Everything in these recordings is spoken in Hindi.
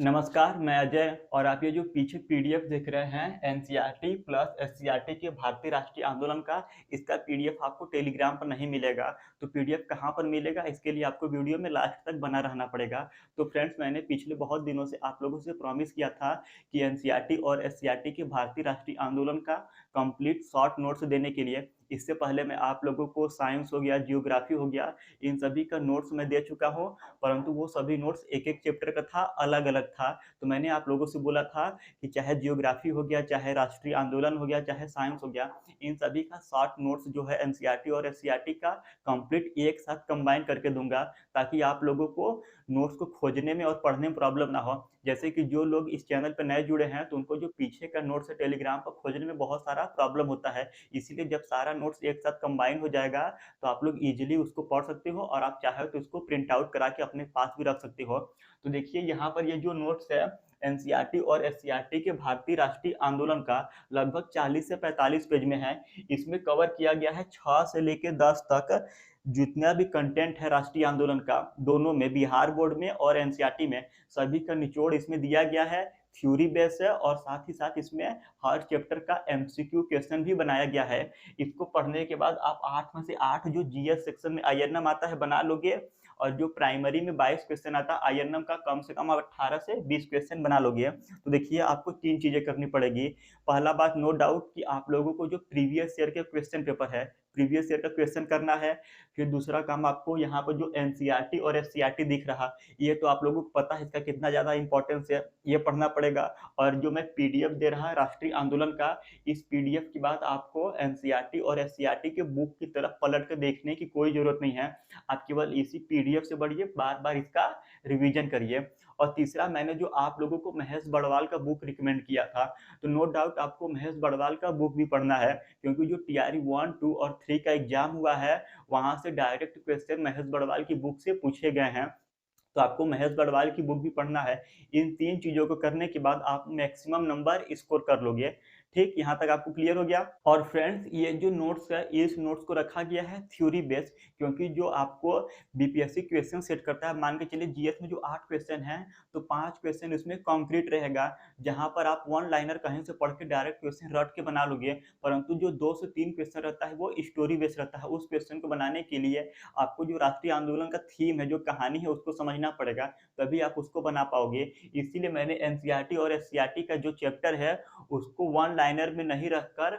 नमस्कार, मैं अजय और आप ये जो पीछे पीडीएफ देख रहे हैं एनसीईआरटी प्लस एससीईआरटी के भारतीय राष्ट्रीय आंदोलन का, इसका पीडीएफ आपको टेलीग्राम पर नहीं मिलेगा। तो पीडीएफ कहाँ पर मिलेगा, इसके लिए आपको वीडियो में लास्ट तक बना रहना पड़ेगा। तो फ्रेंड्स, मैंने पिछले बहुत दिनों से आप लोगों से प्रॉमिस किया था कि एनसीईआरटी और एससीईआरटी के भारतीय राष्ट्रीय आंदोलन का कंप्लीट शॉर्ट नोट्स देने के लिए। इससे पहले मैं आप लोगों को साइंस हो गया, जियोग्राफी हो गया, इन सभी का नोट्स मैं दे चुका हूँ। परंतु वो सभी नोट्स एक-एक चैप्टर का था, अलग-अलग था। तो मैंने आप लोगों से बोला था कि चाहे जियोग्राफी हो गया, चाहे राष्ट्रीय आंदोलन हो गया, चाहे साइंस हो गया, इन सभी का शॉर्ट नोट्स जो है एनसीईआरटी और एससीईआरटी का कंप्लीट एक साथ कंबाइन करके दूँगा, ताकि आप लोगों को नोट्स को खोजने में और पढ़ने में प्रॉब्लम ना हो। जैसे कि जो लोग इस चैनल पे नए जुड़े हैं, तो उनको जो पीछे का नोट्स है टेलीग्राम पर खोजने में बहुत सारा प्रॉब्लम होता है। इसीलिए जब सारा नोट्स एक साथ कंबाइन हो जाएगा, तो आप लोग ईज़िली उसको पढ़ सकते हो और आप चाहे तो उसको प्रिंट आउट करा के अपने पास भी रख सकते हो। तो देखिए यहाँ पर ये जो नोट्स है एनसीईआरटी और एससीईआरटी के भारतीय राष्ट्रीय आंदोलन का, लगभग 40 से 45 पेज में है। इसमें कवर किया गया है 6 से लेके 10 तक जितना भी कंटेंट है राष्ट्रीय आंदोलन का, दोनों में, बिहार बोर्ड में और एनसीईआरटी में, सभी का निचोड़ इसमें दिया गया है। थ्योरी बेस है और साथ ही साथ इसमें हर चैप्टर का एमसीक्यू क्वेश्चन भी बनाया गया है। इसको पढ़ने के बाद आप 8 में से 8 जो जीएस सेक्शन में आईएनएम आता है बना लोगे, और जो प्राइमरी में 22 क्वेश्चन आता है आईएनएम का, कम से कम आप 18 से 20 क्वेश्चन बना लोगे। तो देखिए आपको 3 चीजें करनी पड़ेगी। पहला बात, नो डाउट कि आप लोगों को जो प्रीवियस ईयर के क्वेश्चन पेपर है, प्रीवियस ईयर का क्वेश्चन करना है। फिर दूसरा काम, आपको यहाँ पर जो एनसीईआरटी और एससीईआरटी दिख रहा, ये तो आप लोगों को पता है इसका कितना ज्यादा इंपॉर्टेंस है, ये पढ़ना पड़ेगा। और जो मैं पीडीएफ दे रहा है राष्ट्रीय आंदोलन का, इस पीडीएफ के बाद आपको एनसीईआरटी और एससीईआरटी के बुक की तरफ पलट कर देखने की कोई जरूरत नहीं है। आप केवल इसी पीडीएफ से पढ़िए, बार बार इसका रिवीजन करिए। और तीसरा, मैंने जो आप लोगों को महेश बड़वाल का बुक रिकमेंड किया था, तो नो डाउट आपको महेश बड़वाल का बुक भी पढ़ना है, क्योंकि जो टीआरई 1, 2 और 3 का एग्जाम हुआ है, वहां से डायरेक्ट क्वेश्चन महेश बड़वाल की बुक से पूछे गए हैं। तो आपको महेश बड़वाल की बुक भी पढ़ना है। इन 3 चीज़ों को करने के बाद आप मैक्सिमम नंबर स्कोर कर लोगे। ठीक, यहाँ तक आपको क्लियर हो गया? और फ्रेंड्स, ये जो नोट्स है, इस नोट्स को रखा गया है थ्योरी बेस्ड, क्योंकि जो आपको बीपीएससी क्वेश्चन सेट करता है, मान के चलिए जीएस में जो 8 क्वेश्चन हैं, तो 5 क्वेश्चन इसमें कॉन्क्रीट रहेगा, जहाँ पर आप वन लाइनर कहीं से पढ़ के डायरेक्ट क्वेश्चन रट के बना लोगे। परंतु जो 2 से 3 क्वेश्चन रहता है, वो स्टोरी बेस्ड रहता है। उस क्वेश्चन को बनाने के लिए आपको जो राष्ट्रीय आंदोलन का थीम है, जो कहानी है, उसको समझना पड़ेगा, तभी आप उसको बना पाओगे। इसीलिए मैंने एनसीईआरटी और एससीईआरटी का जो चैप्टर है, उसको वन लाइनर में नहीं रखकर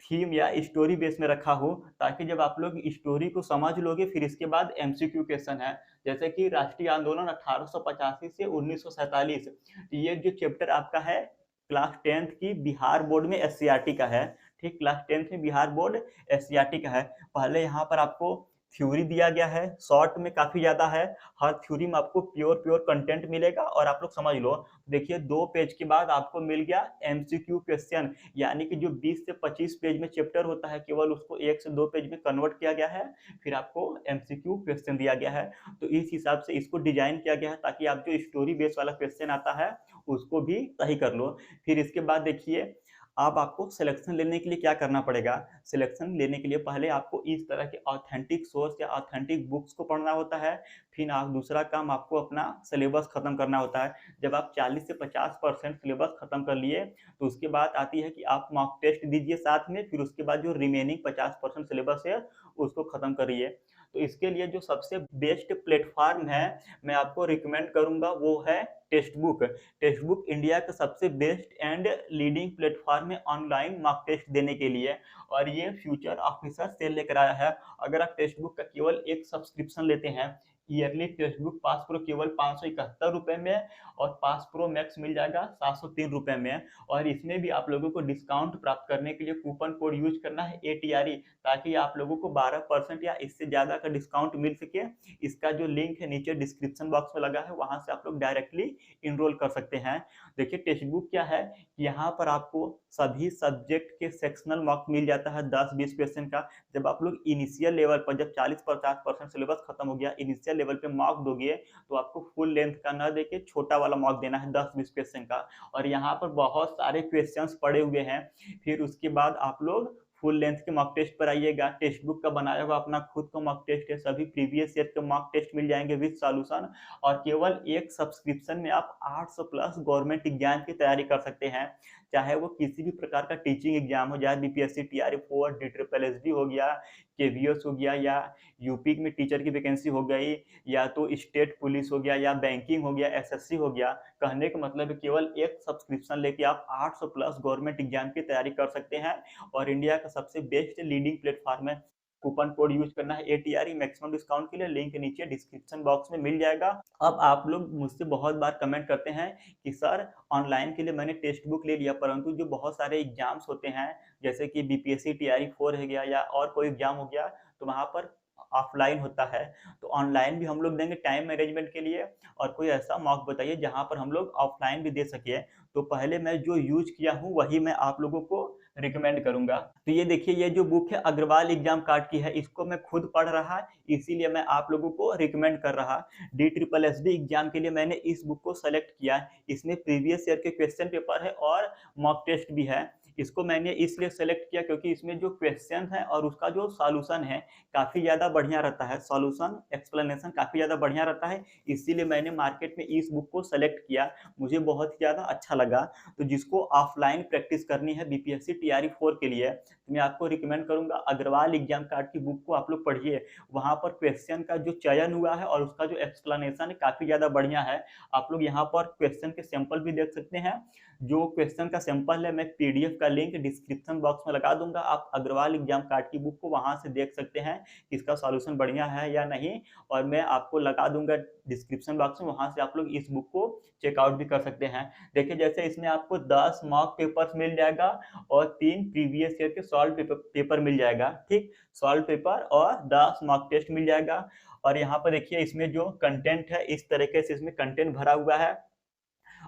थीम या स्टोरी बेस में रखा हो, ताकि जब आप लोग स्टोरी को समझ लोगे, फिर इसके बाद एमसीक्यू क्वेश्चन है। जैसे कि राष्ट्रीय आंदोलन 1885 से 1947, ये जो चैप्टर आपका है क्लास 10th की बिहार बोर्ड में एससीईआरटी का है। ठीक, क्लास 10th में बिहार बोर्ड एससीईआरटी का है। पहले यहाँ पर आपको थ्योरी दिया गया है, शॉर्ट में काफी ज्यादा है। हर थ्योरी में आपको प्योर प्योर कंटेंट मिलेगा और आप लोग समझ लो। देखिए 2 पेज के बाद आपको मिल गया एमसीक्यू क्वेश्चन, यानी कि जो 20 से 25 पेज में चैप्टर होता है, केवल उसको 1 से 2 पेज में कन्वर्ट किया गया है, फिर आपको एमसीक्यू क्वेश्चन दिया गया है। तो इस हिसाब से इसको डिजाइन किया गया है, ताकि आप जो स्टोरी बेस वाला क्वेश्चन आता है, उसको भी सही कर लो। फिर इसके बाद देखिए, अब आपको सिलेक्शन लेने के लिए क्या करना पड़ेगा। सिलेक्शन लेने के लिए पहले आपको इस तरह के ऑथेंटिक सोर्स या ऑथेंटिक बुक्स को पढ़ना होता है। फिर आप दूसरा काम, आपको अपना सिलेबस खत्म करना होता है। जब आप 40 से 50% सिलेबस खत्म कर लिए, तो उसके बाद आती है कि आप मॉक टेस्ट दीजिए साथ में, फिर उसके बाद जो रिमेनिंग 50% सिलेबस है, उसको खत्म करिए। तो इसके लिए जो सबसे बेस्ट प्लेटफॉर्म है, मैं आपको रिकमेंड करूंगा, वो है text book. Text book India का सबसे बेस्ट एंड लीडिंग प्लेटफॉर्म है ऑनलाइन मॉक टेस्ट देने के लिए, और ये फ्यूचर ऑफिसर सेल लेकर आया है। अगर आप टेक्स्ट बुक का केवल एक सब्सक्रिप्शन लेते हैं, yearly text book pass pro केवल 571 रुपए में, और पास प्रो मैक्स मिल जाएगा 703 रुपए में। और इसमें भी आप लोगों को डिस्काउंट प्राप्त करने के लिए कूपन कोड यूज करना है एटीआरई, ताकि आप लोगों को 12% या इससे ज्यादा का डिस्काउंट मिल सके। इसका जो लिंक है नीचे डिस्क्रिप्शन बॉक्स में लगा है, वहां से आप लोग डायरेक्टली इनरोल कर सकते हैं। देखिए टेक्स्ट बुक क्या है, यहाँ पर आपको सभी सब्जेक्ट के सेक्शनल मॉक मिल जाता है 10-20 क्वेश्चन का। जब आप लोग इनिशियल लेवल पर, जब 40-50% सिलेबस खत्म हो गया, इनिशियल लेवल पे मॉक दोगे, तो आपको फुल लेंथ का न देके छोटा वाला मॉक देना है 10-20 क्वेश्चन का, और यहाँ पर बहुत सारे क्वेश्चंस पड़े हुए हैं। फिर उसके बाद आप लोग फुल लेंथ के मॉक टेस्ट पर आइएगा, टेक्स्ट बुक का बनाया हुआ अपना खुद का मॉक टेस्ट है, सभी प्रीवियस ईयर के मॉक टेस्ट मिल जाएंगे विद सॉल्यूशन। और केवल एक सब्सक्रिप्शन में आप 800 प्लस गवर्नमेंट एग्जाम की तैयारी कर सकते हैं, चाहे वो किसी भी प्रकार का टीचिंग एग्जाम हो, चाहे बीपीएससी टीआरई 4 DSSS हो गया, केवीएस हो गया, या यूपी में टीचर की वैकेंसी हो गई, या तो स्टेट पुलिस हो गया, या बैंकिंग हो गया, एसएससी हो गया। कहने का मतलब है केवल एक सब्सक्रिप्शन लेके आप 800 प्लस गवर्नमेंट एग्जाम की तैयारी कर सकते हैं, और इंडिया का सबसे बेस्ट लीडिंग प्लेटफॉर्म है। कूपन कोड यूज करना है एटीआरई मैक्सिमम डिस्काउंट के लिए, लिंक नीचे डिस्क्रिप्शन बॉक्स में मिल जाएगा। अब आप लोग मुझसे बहुत बार कमेंट करते हैं कि सर ऑनलाइन के लिए मैंने टेक्स्ट बुक ले लिया, परंतु जो बहुत सारे एग्जाम्स होते हैं जैसे कि बीपीएससी टीआरई 4 हो गया या और कोई एग्जाम हो गया, तो वहां पर ऑफलाइन होता है। तो ऑनलाइन भी हम लोग देंगे टाइम मैनेजमेंट के लिए, और कोई ऐसा मॉक बताइए जहां पर हम लोग ऑफलाइन भी दे सके। तो पहले मैं जो यूज किया हूं वही मैं आप लोगों को रिकमेंड करूंगा। तो ये देखिए, ये जो बुक है अग्रवाल एग्जाम कार्ड की है, इसको मैं खुद पढ़ रहा, इसीलिए मैं आप लोगों को रिकमेंड कर रहा। DSSS एग्जाम के लिए मैंने इस बुक को सेलेक्ट किया। इसमें प्रीवियस ईयर के क्वेश्चन पेपर है और मॉक टेस्ट भी है। इसको मैंने इसलिए सेलेक्ट किया क्योंकि इसमें जो क्वेश्चन है और उसका जो सॉल्यूशन है काफ़ी ज़्यादा बढ़िया रहता है, सॉल्यूशन एक्सप्लेनेशन काफ़ी ज़्यादा बढ़िया रहता है, इसीलिए मैंने मार्केट में इस बुक को सेलेक्ट किया। मुझे बहुत ही ज़्यादा अच्छा लगा। तो जिसको ऑफलाइन प्रैक्टिस करनी है बीपीएससी टीआरई 4 के लिए, तो मैं आपको रिकमेंड करूंगा अग्रवाल एग्जाम कार्ड की बुक को आप लोग पढ़िए। वहां पर क्वेश्चन का जो चयन हुआ है और उसका जो एक्सप्लेनेशन है काफ़ी ज़्यादा बढ़िया है। आप लोग यहाँ पर क्वेश्चन के सैंपल भी देख सकते हैं। जो क्वेश्चन का सैंपल है मैं पीडीएफ का लिंक डिस्क्रिप्शन बॉक्स में लगा दूंगा, आप अग्रवाल एग्जाम कार्ड की बुक को वहां से देख सकते हैं कि इसका सॉल्यूशन बढ़िया है या नहीं, और मैं आपको लगा दूंगा डिस्क्रिप्शन बॉक्स में, वहां से आप लोग इस बुक को चेकआउट भी कर सकते हैं। देखिए जैसे इसमें आपको 10 मॉक पेपर्स मिल जाएगा और 3 प्रीवियस ईयर के सॉल्व पेपर मिल जाएगा, ठीक, सॉल्व पेपर और 10 मॉक टेस्ट मिल जाएगा। और यहाँ पर देखिए इसमें जो कंटेंट है इस तरीके से इसमें कंटेंट भरा हुआ है,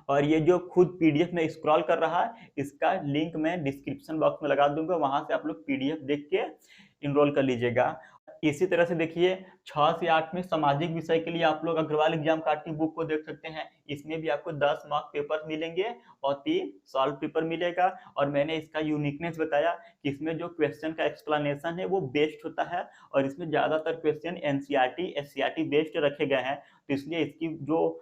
और ये जो खुद पीडीएफ में स्क्रॉल कर रहा है इसका लिंक मैं डिस्क्रिप्शन बॉक्स में लगा दूंगा, वहां से आप लोग पीडीएफ देख के इनरोल कर लीजिएगा। इसी तरह से देखिए 6 से 8 में सामाजिक विषय के लिए आप लोग अग्रवाल एग्जाम कार्ड की बुक को देख सकते हैं। इसमें भी आपको 10 मार्क पेपर मिलेंगे और 3 सॉल्व पेपर मिलेगा। और मैंने इसका यूनिकनेस बताया कि इसमें जो क्वेश्चन का एक्सप्लेनेशन है वो बेस्ड होता है, और इसमें ज्यादातर क्वेश्चन एनसीईआरटी एससीईआरटी बेस्ड रखे गए हैं, तो इसलिए इसकी जो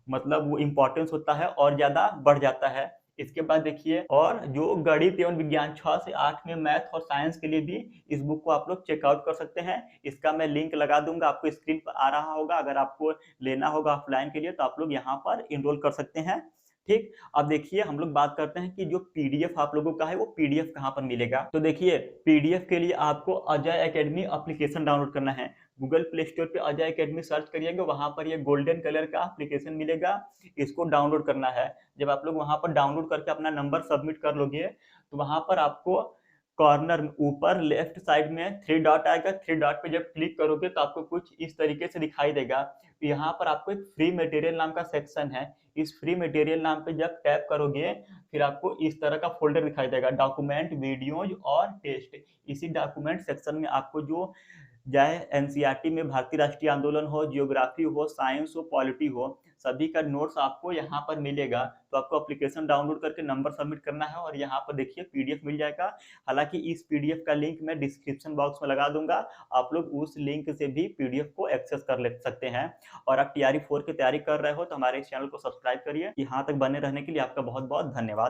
मतलब वो इम्पोर्टेंस होता है और ज्यादा बढ़ जाता है। इसके बाद देखिए, और जो गणित एवं विज्ञान 6 से 8 में मैथ और साइंस के लिए भी इस बुक को आप लोग चेकआउट कर सकते हैं। इसका मैं लिंक लगा दूंगा, आपको स्क्रीन पर आ रहा होगा। अगर आपको लेना होगा ऑफलाइन के लिए तो आप लोग यहाँ पर इनरोल कर सकते हैं, ठीक। अब देखिए हम लोग बात करते हैं कि जो पीडीएफ आप लोगों का है वो पीडीएफ कहाँ पर मिलेगा। तो देखिए पीडीएफ के लिए आपको अजय एकेडमी एप्लीकेशन डाउनलोड करना है। गूगल प्ले स्टोर पे अजय एकेडमी सर्च करिएगा, वहां पर ये गोल्डन कलर का एप्लीकेशन मिलेगा, इसको डाउनलोड करना है। जब आप लोग वहां पर डाउनलोड करके अपना नंबर सबमिट कर लोगे तो वहां पर आपको कॉर्नर ऊपर लेफ्ट साइड में 3 डॉट आएगा। 3 डॉट पे जब क्लिक करोगे तो आपको कुछ इस तरीके से दिखाई देगा। यहाँ पर आपको एक फ्री मटेरियल नाम का सेक्शन है, इस फ्री मटेरियल नाम पे जब टैप करोगे फिर आपको इस तरह का फोल्डर दिखाई देगा, डॉक्यूमेंट, वीडियोज और टेस्ट। इसी डॉक्यूमेंट सेक्शन में आपको जो चाहे एनसीईआरटी में भारतीय राष्ट्रीय आंदोलन हो, जियोग्राफी हो, साइंस हो, पॉलिटी हो, सभी का नोट्स आपको यहाँ पर मिलेगा। तो आपको एप्लीकेशन डाउनलोड करके नंबर सबमिट करना है और यहाँ पर देखिए पीडीएफ मिल जाएगा। हालांकि इस पीडीएफ का लिंक मैं डिस्क्रिप्शन बॉक्स में लगा दूंगा, आप लोग उस लिंक से भी पीडीएफ को एक्सेस कर ले सकते हैं। और आप टीआरई 4 की तैयारी कर रहे हो तो हमारे इस चैनल को सब्सक्राइब करिए। यहाँ तक बने रहने के लिए आपका बहुत बहुत धन्यवाद।